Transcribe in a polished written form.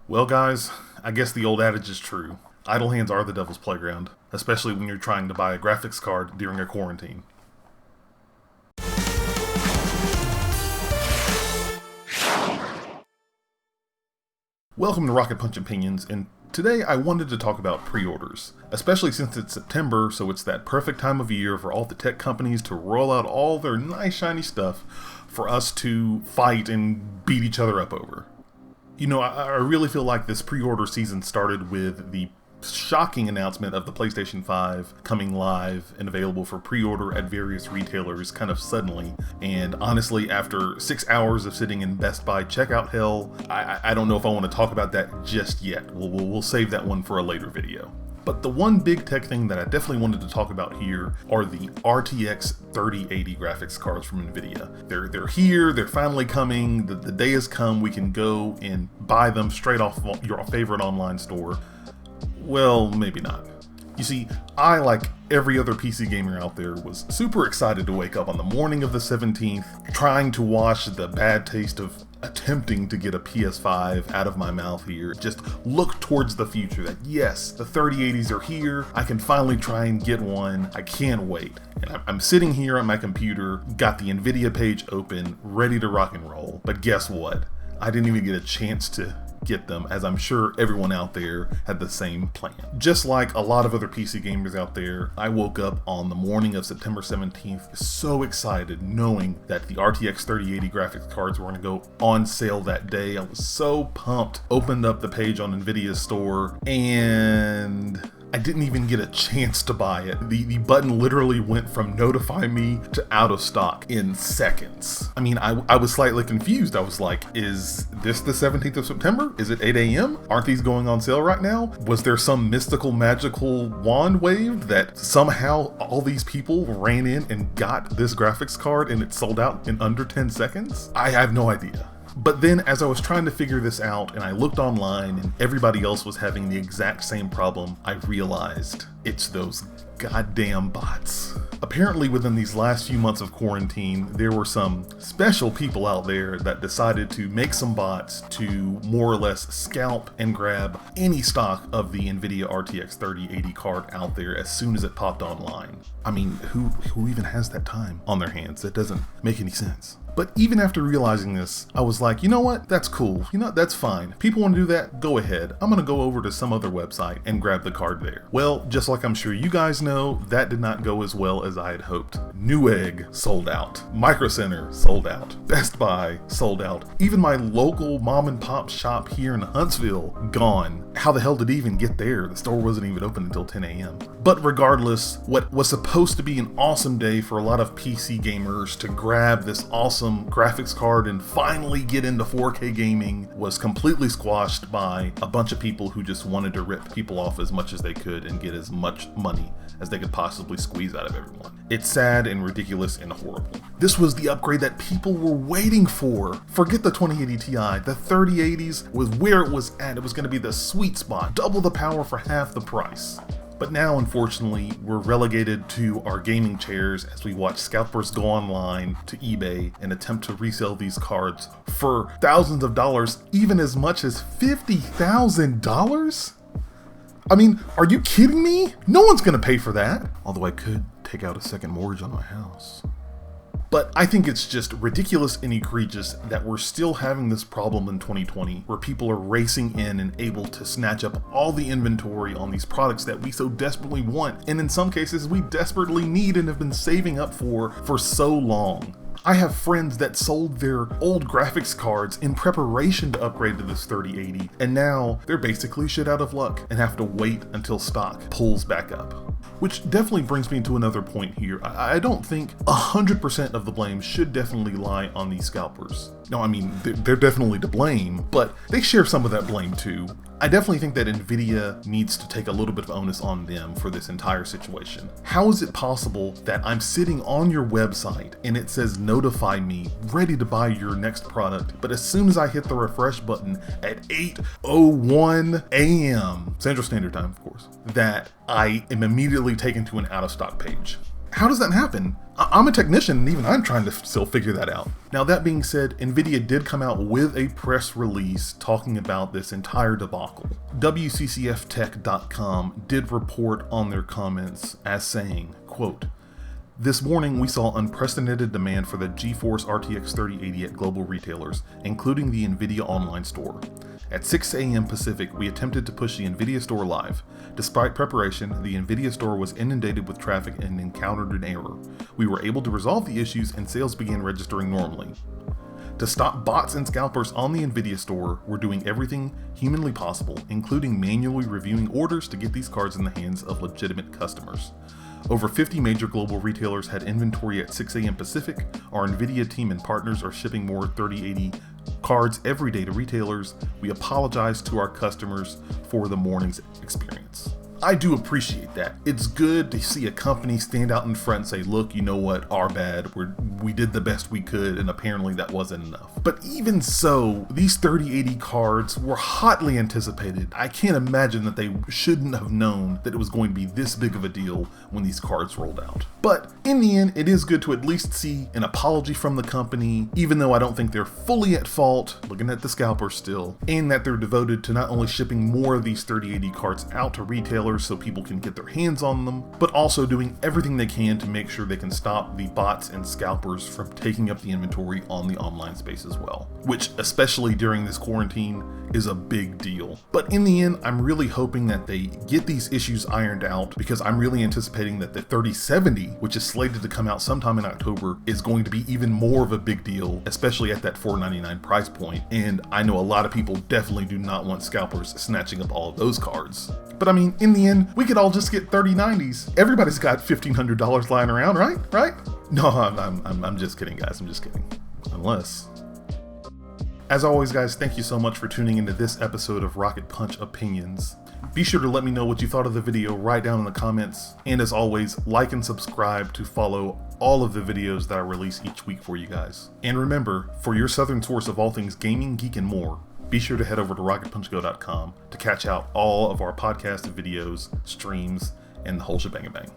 Well guys, I guess the old adage is true. Idle hands are the devil's playground, especially when you're trying to buy a graphics card during a quarantine. Welcome to Rocket Punch Opinions, and today I wanted to talk about pre-orders, especially since it's September, so it's that perfect time of year for all the tech companies to roll out all their nice shiny stuff for us to fight and beat each other up over. You know, I really feel like this pre-order season started with the shocking announcement of the PlayStation 5 coming live and available for pre-order at various retailers kind of suddenly. And honestly, after 6 hours of sitting in Best Buy checkout hell, I don't know if I want to talk about that just yet. We'll save that one for a later video. But the one big tech thing that I definitely wanted to talk about here are the RTX 3080 graphics cards from Nvidia. They're here, they're finally coming, the day has come, we can go and buy them straight off your favorite online store. Well, maybe not. You see, I, like every other PC gamer out there, was super excited to wake up on the morning of the 17th, trying to wash the bad taste of attempting to get a PS5 out of my mouth here. Just look towards the future that yes, the 3080s are here, I can finally try and get one, I can't wait. And I'm sitting here on my computer, got the Nvidia page open, ready to rock and roll, but guess what? I didn't even get a chance to get them, as I'm sure everyone out there had the same plan. Just like a lot of other PC gamers out there, I woke up on the morning of September 17th so excited knowing that the RTX 3080 graphics cards were going to go on sale that day. I was so pumped. Opened up the page on Nvidia's store and I didn't even get a chance to buy it. The button literally went from notify me to out of stock in seconds. I mean, I was slightly confused. I was like, is this the 17th of September? Is it 8 a.m.? Aren't these going on sale right now? Was there some mystical magical wand waved that somehow all these people ran in and got this graphics card and it sold out in under 10 seconds? I have no idea. But then as I was trying to figure this out and I looked online and everybody else was having the exact same problem, I realized it's those goddamn bots. Apparently within these last few months of quarantine, there were some special people out there that decided to make some bots to more or less scalp and grab any stock of the Nvidia RTX 3080 card out there as soon as it popped online. I mean, who even has that time on their hands? That doesn't make any sense. But even after realizing this, I was like, you know what? That's cool. You know, that's fine. People want to do that? Go ahead. I'm going to go over to some other website and grab the card there. Well, just like I'm sure you guys know, that did not go as well as I had hoped. Newegg sold out. Micro Center sold out. Best Buy sold out. Even my local mom and pop shop here in Huntsville, gone. How the hell did it even get there? The store wasn't even open until 10 a.m. But regardless, what was supposed to be an awesome day for a lot of PC gamers to grab this awesome graphics card and finally get into 4K gaming was completely squashed by a bunch of people who just wanted to rip people off as much as they could and get as much money as they could possibly squeeze out of everyone. It's sad and ridiculous and horrible. This was the upgrade that people were waiting for. Forget the 2080 Ti, the 3080s was where it was at. It was going to be the sweet spot, double the power for half the price. But now, unfortunately, we're relegated to our gaming chairs as we watch scalpers go online to eBay and attempt to resell these cards for thousands of dollars, even as much as $50,000? I mean, are you kidding me? No one's gonna pay for that. Although I could take out a second mortgage on my house. But I think it's just ridiculous and egregious that we're still having this problem in 2020 where people are racing in and able to snatch up all the inventory on these products that we so desperately want, and in some cases we desperately need and have been saving up for so long. I have friends that sold their old graphics cards in preparation to upgrade to this 3080, and now they're basically shit out of luck and have to wait until stock pulls back up. Which definitely brings me to another point here. I don't think 100% of the blame should definitely lie on these scalpers. No, I mean, they're definitely to blame, but they share some of that blame too. I definitely think that Nvidia needs to take a little bit of onus on them for this entire situation. How is it possible that I'm sitting on your website and it says notify me, ready to buy your next product, but as soon as I hit the refresh button at 8:01 a.m. Central Standard Time, of course, that I am immediately taken to an out of stock page? how does that happen? I'm a technician, and even I'm trying to still figure that out. Now, that being said, Nvidia did come out with a press release talking about this entire debacle. WCCFtech.com did report on their comments as saying, quote, "This morning, we saw unprecedented demand for the GeForce RTX 3080 at global retailers, including the Nvidia online store. At 6 a.m. Pacific, we attempted to push the Nvidia store live. Despite preparation, the Nvidia store was inundated with traffic and encountered an error. We were able to resolve the issues and sales began registering normally. To stop bots and scalpers on the Nvidia store, we're doing everything humanly possible, including manually reviewing orders to get these cards in the hands of legitimate customers. Over 50 major global retailers had inventory at 6 a.m. Pacific. Our Nvidia team and partners are shipping more 3080 cards every day to retailers. We apologize to our customers for the morning's experience." I do appreciate that. It's good to see a company stand out in front and say, look, you know what, our bad, we did the best we could, and apparently that wasn't enough. But even so, these 3080 cards were hotly anticipated. I can't imagine that they shouldn't have known that it was going to be this big of a deal when these cards rolled out. But in the end, it is good to at least see an apology from the company, even though I don't think they're fully at fault, looking at the scalpers still, and that they're devoted to not only shipping more of these 3080 cards out to retailers so people can get their hands on them, but also doing everything they can to make sure they can stop the bots and scalpers from taking up the inventory on the online space as well, which, especially during this quarantine, is a big deal. But in the end, I'm really hoping that they get these issues ironed out, because I'm really anticipating that the 3070, which is slated to come out sometime in October, is going to be even more of a big deal, especially at that $499 price point. And I know a lot of people definitely do not want scalpers snatching up all of those cards. But I mean, in the end, we could all just get 3090s. Everybody's got $1,500 lying around, right? Right? No, I'm just kidding, guys. I'm just kidding. Unless... As always, guys, thank you so much for tuning into this episode of Rocket Punch Opinions. Be sure to let me know what you thought of the video right down in the comments. And as always, like and subscribe to follow all of the videos that I release each week for you guys. And remember, for your southern source of all things gaming, geek, and more, be sure to head over to rocketpunchgo.com to catch out all of our podcasts, videos, streams, and the whole shebang-a-bang.